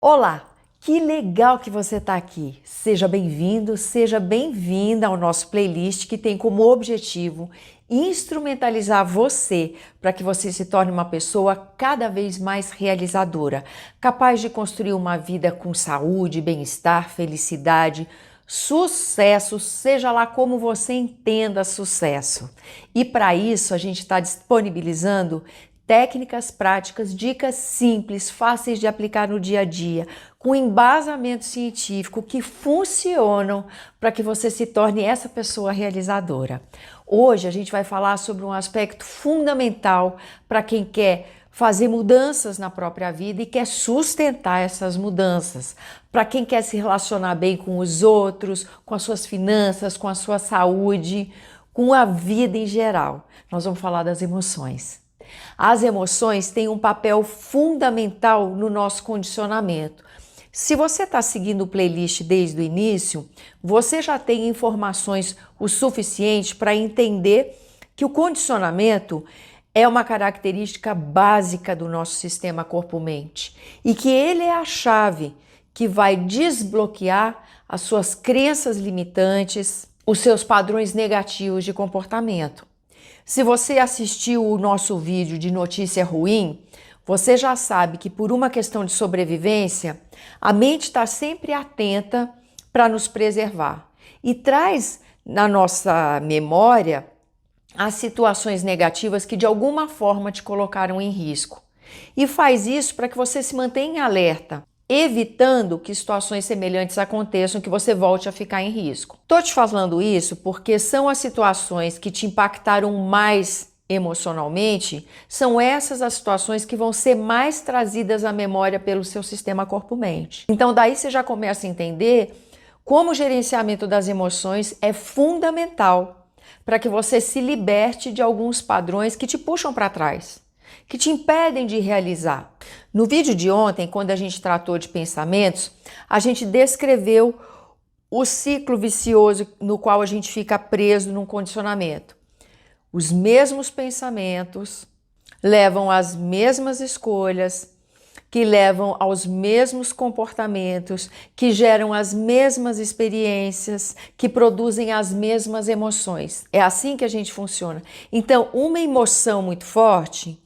Olá, que legal que você está aqui. Seja bem-vindo, seja bem-vinda ao nosso playlist que tem como objetivo instrumentalizar você para que você se torne uma pessoa cada vez mais realizadora, capaz de construir uma vida com saúde, bem-estar, felicidade, sucesso, seja lá como você entenda sucesso. E para isso a gente está disponibilizando técnicas práticas, dicas simples, fáceis de aplicar no dia a dia, com embasamento científico que funcionam para que você se torne essa pessoa realizadora. Hoje a gente vai falar sobre um aspecto fundamental para quem quer fazer mudanças na própria vida e quer sustentar essas mudanças. Para quem quer se relacionar bem com os outros, com as suas finanças, com a sua saúde, com a vida em geral. Nós vamos falar das emoções. As emoções têm um papel fundamental no nosso condicionamento. Se você está seguindo o playlist desde o início, você já tem informações o suficiente para entender que o condicionamento é uma característica básica do nosso sistema corpo-mente e que ele é a chave que vai desbloquear as suas crenças limitantes, os seus padrões negativos de comportamento. Se você assistiu o nosso vídeo de notícia ruim, você já sabe que por uma questão de sobrevivência, a mente está sempre atenta para nos preservar e traz na nossa memória as situações negativas que de alguma forma te colocaram em risco. E faz isso para que você se mantenha em alerta, evitando que situações semelhantes aconteçam, que você volte a ficar em risco. Estou te falando isso porque são as situações que te impactaram mais emocionalmente, são essas as situações que vão ser mais trazidas à memória pelo seu sistema corpo-mente. Então daí você já começa a entender como o gerenciamento das emoções é fundamental para que você se liberte de alguns padrões que te puxam para trás, que te impedem de realizar. No vídeo de ontem, quando a gente tratou de pensamentos, a gente descreveu o ciclo vicioso no qual a gente fica preso num condicionamento. Os mesmos pensamentos levam às mesmas escolhas, que levam aos mesmos comportamentos, que geram as mesmas experiências, que produzem as mesmas emoções. É assim que a gente funciona. Então, uma emoção muito forte,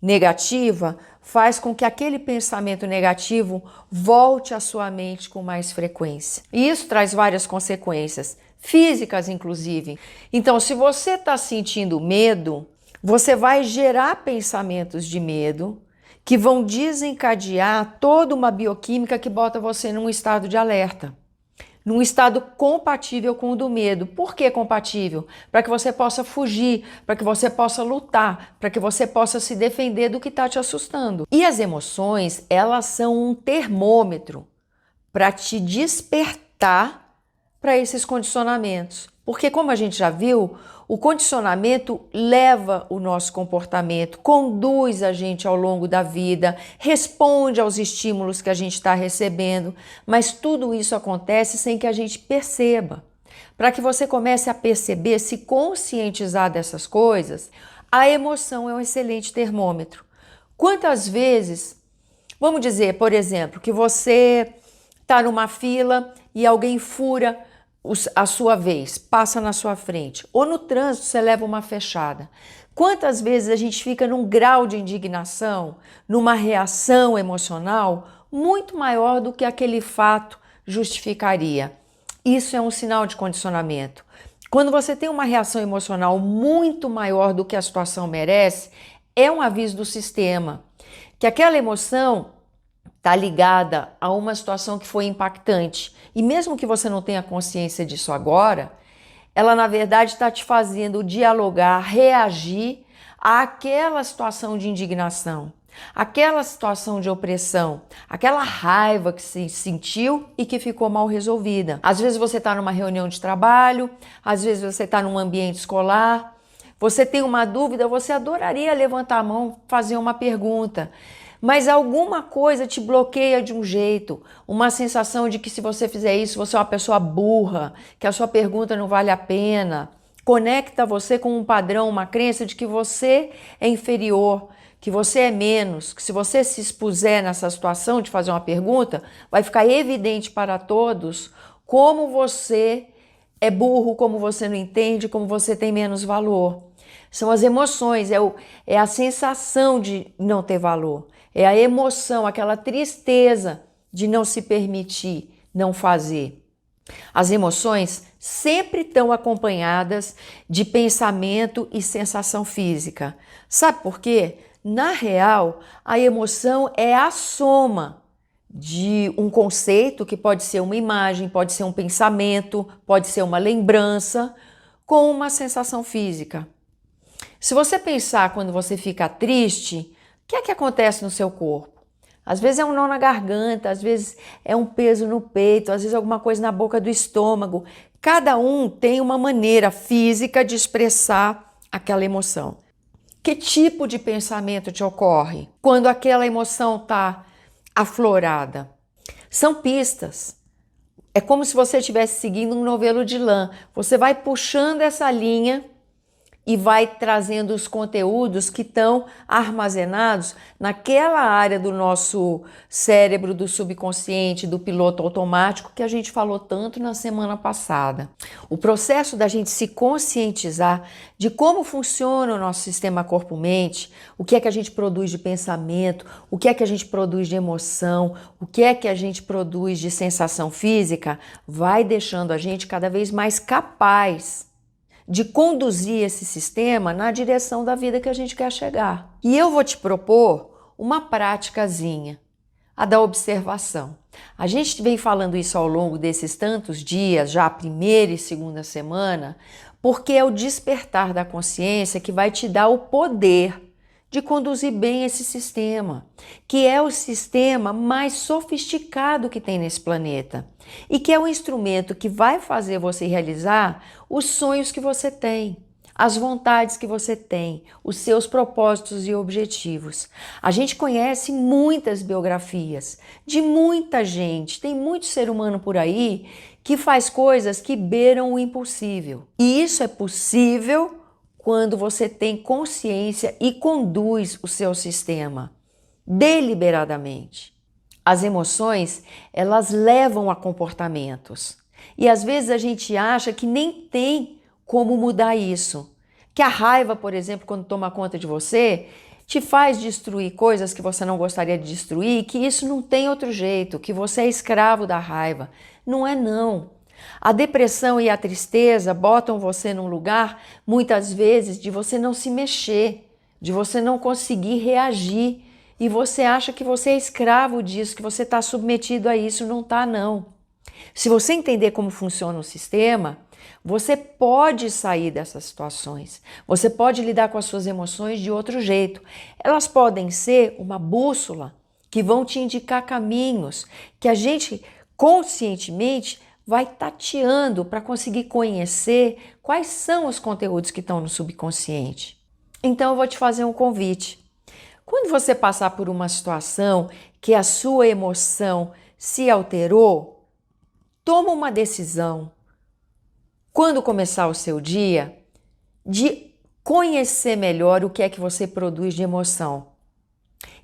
negativa, faz com que aquele pensamento negativo volte à sua mente com mais frequência. E isso traz várias consequências, físicas inclusive. Então, se você está sentindo medo, você vai gerar pensamentos de medo que vão desencadear toda uma bioquímica que bota você num estado de alerta, num estado compatível com o do medo. Por que compatível? Para que você possa fugir, para que você possa lutar, para que você possa se defender do que está te assustando. E as emoções, elas são um termômetro para te despertar para esses condicionamentos. Porque, como a gente já viu, o condicionamento leva o nosso comportamento, conduz a gente ao longo da vida, responde aos estímulos que a gente está recebendo, mas tudo isso acontece sem que a gente perceba. Para que você comece a perceber, se conscientizar dessas coisas, a emoção é um excelente termômetro. Quantas vezes, vamos dizer, por exemplo, que você está numa fila e alguém fura a sua vez, passa na sua frente, ou no trânsito você leva uma fechada. Quantas vezes a gente fica num grau de indignação, numa reação emocional muito maior do que aquele fato justificaria? Isso é um sinal de condicionamento. Quando você tem uma reação emocional muito maior do que a situação merece, é um aviso do sistema que aquela emoção está ligada a uma situação que foi impactante. E mesmo que você não tenha consciência disso agora, ela na verdade está te fazendo dialogar, reagir àquela situação de indignação, àquela situação de opressão, aquela raiva que se sentiu e que ficou mal resolvida. Às vezes você está numa reunião de trabalho, às vezes você está num ambiente escolar, você tem uma dúvida, você adoraria levantar a mão, fazer uma pergunta, mas alguma coisa te bloqueia de um jeito, uma sensação de que se você fizer isso, você é uma pessoa burra, que a sua pergunta não vale a pena, conecta você com um padrão, uma crença de que você é inferior, que você é menos, que se você se expuser nessa situação de fazer uma pergunta, vai ficar evidente para todos como você é burro, como você não entende, como você tem menos valor. São as emoções, é a sensação de não ter valor, é a emoção, aquela tristeza de não se permitir, não fazer. As emoções sempre estão acompanhadas de pensamento e sensação física. Sabe por quê? Na real, a emoção é a soma de um conceito, que pode ser uma imagem, pode ser um pensamento, pode ser uma lembrança, com uma sensação física. Se você pensar quando você fica triste, o que é que acontece no seu corpo? Às vezes é um nó na garganta, às vezes é um peso no peito, às vezes alguma coisa na boca do estômago. Cada um tem uma maneira física de expressar aquela emoção. Que tipo de pensamento te ocorre quando aquela emoção está aflorada? São pistas. É como se você estivesse seguindo um novelo de lã. Você vai puxando essa linha e vai trazendo os conteúdos que estão armazenados naquela área do nosso cérebro, do subconsciente, do piloto automático que a gente falou tanto na semana passada. O processo da gente se conscientizar de como funciona o nosso sistema corpo-mente, o que é que a gente produz de pensamento, o que é que a gente produz de emoção, o que é que a gente produz de sensação física, vai deixando a gente cada vez mais capaz de conduzir esse sistema na direção da vida que a gente quer chegar. E eu vou te propor uma praticazinha, a da observação. A gente vem falando isso ao longo desses tantos dias, já a primeira e segunda semana, porque é o despertar da consciência que vai te dar o poder de conduzir bem esse sistema, que é o sistema mais sofisticado que tem nesse planeta e que é o instrumento que vai fazer você realizar os sonhos que você tem, as vontades que você tem, os seus propósitos e objetivos. A gente conhece muitas biografias de muita gente, tem muito ser humano por aí que faz coisas que beiram o impossível. E isso é possível quando você tem consciência e conduz o seu sistema deliberadamente. As emoções, elas levam a comportamentos. E às vezes a gente acha que nem tem como mudar isso. Que a raiva, por exemplo, quando toma conta de você, te faz destruir coisas que você não gostaria de destruir, que isso não tem outro jeito, que você é escravo da raiva. Não é não. A depressão e a tristeza botam você num lugar, muitas vezes, de você não se mexer, de você não conseguir reagir. E você acha que você é escravo disso, que você está submetido a isso. Não está, não. Se você entender como funciona o sistema, você pode sair dessas situações. Você pode lidar com as suas emoções de outro jeito. Elas podem ser uma bússola que vão te indicar caminhos que a gente conscientemente vai tateando para conseguir conhecer quais são os conteúdos que estão no subconsciente. Então eu vou te fazer um convite. Quando você passar por uma situação que a sua emoção se alterou, toma uma decisão, quando começar o seu dia, de conhecer melhor o que é que você produz de emoção.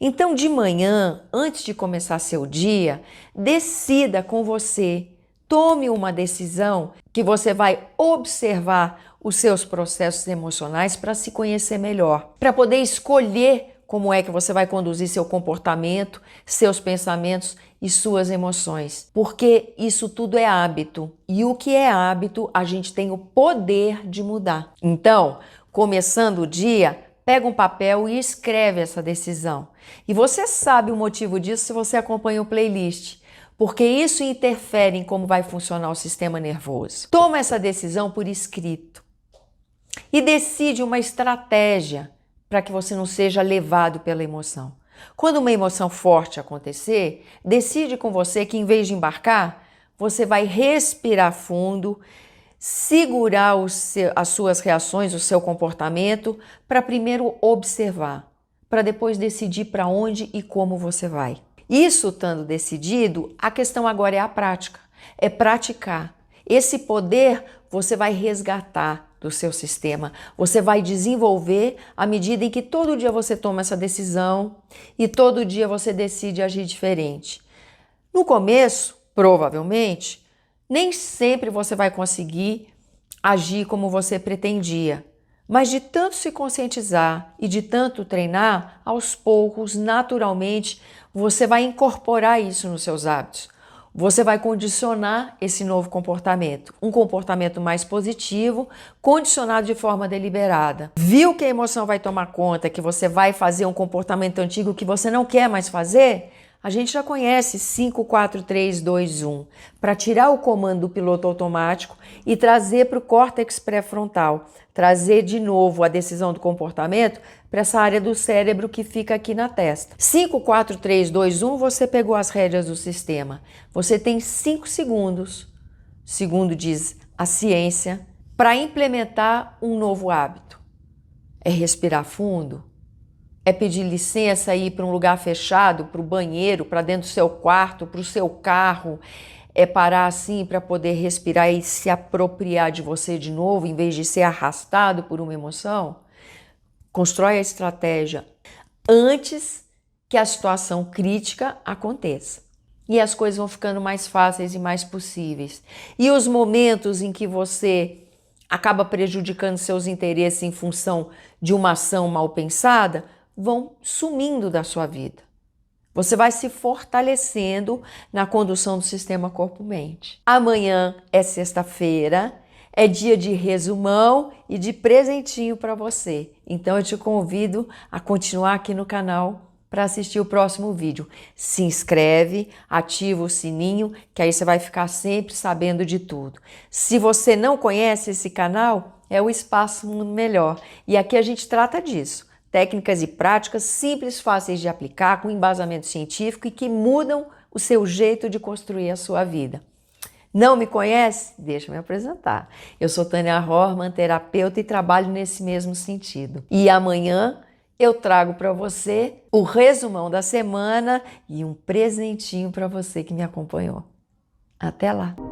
Então, de manhã, antes de começar seu dia, decida com você, tome uma decisão que você vai observar os seus processos emocionais para se conhecer melhor, para poder escolher como é que você vai conduzir seu comportamento, seus pensamentos e suas emoções. Porque isso tudo é hábito. E o que é hábito, a gente tem o poder de mudar. Então, começando o dia, pega um papel e escreve essa decisão. E você sabe o motivo disso se você acompanha o playlist. Porque isso interfere em como vai funcionar o sistema nervoso. Toma essa decisão por escrito. E decide uma estratégia para que você não seja levado pela emoção. Quando uma emoção forte acontecer, decide com você que em vez de embarcar, você vai respirar fundo, segurar as suas reações, o seu comportamento, para primeiro observar, para depois decidir para onde e como você vai. Isso estando decidido, a questão agora é a prática, é praticar. Esse poder você vai resgatar do seu sistema. Você vai desenvolver à medida em que todo dia você toma essa decisão e todo dia você decide agir diferente. No começo, provavelmente, nem sempre você vai conseguir agir como você pretendia. Mas de tanto se conscientizar e de tanto treinar, aos poucos, naturalmente, você vai incorporar isso nos seus hábitos. Você vai condicionar esse novo comportamento, um comportamento mais positivo, condicionado de forma deliberada. Viu que a emoção vai tomar conta, que você vai fazer um comportamento antigo que você não quer mais fazer? A gente já conhece 5, 4, 3, 2, 1, para tirar o comando do piloto automático e trazer para o córtex pré-frontal, trazer de novo a decisão do comportamento para essa área do cérebro que fica aqui na testa. 5, 4, 3, 2, 1, você pegou as rédeas do sistema. Você tem 5 segundos, segundo diz a ciência, para implementar um novo hábito. É respirar fundo? É pedir licença e ir para um lugar fechado, para o banheiro, para dentro do seu quarto, para o seu carro. É parar assim para poder respirar e se apropriar de você de novo, em vez de ser arrastado por uma emoção. Constrói a estratégia antes que a situação crítica aconteça. E as coisas vão ficando mais fáceis e mais possíveis. E os momentos em que você acaba prejudicando seus interesses em função de uma ação mal pensada, vão sumindo da sua vida. Você vai se fortalecendo na condução do sistema corpo-mente. Amanhã é sexta-feira, é dia de resumão e de presentinho para você. Então eu te convido a continuar aqui no canal para assistir o próximo vídeo. Se inscreve, ativa o sininho, que aí você vai ficar sempre sabendo de tudo. Se você não conhece esse canal, é o Espaço Mundo Melhor. E aqui a gente trata disso. Técnicas e práticas simples, fáceis de aplicar, com embasamento científico e que mudam o seu jeito de construir a sua vida. Não me conhece? Deixa eu me apresentar. Eu sou Tânia Horman, terapeuta e trabalho nesse mesmo sentido. E amanhã eu trago para você o resumão da semana e um presentinho para você que me acompanhou. Até lá!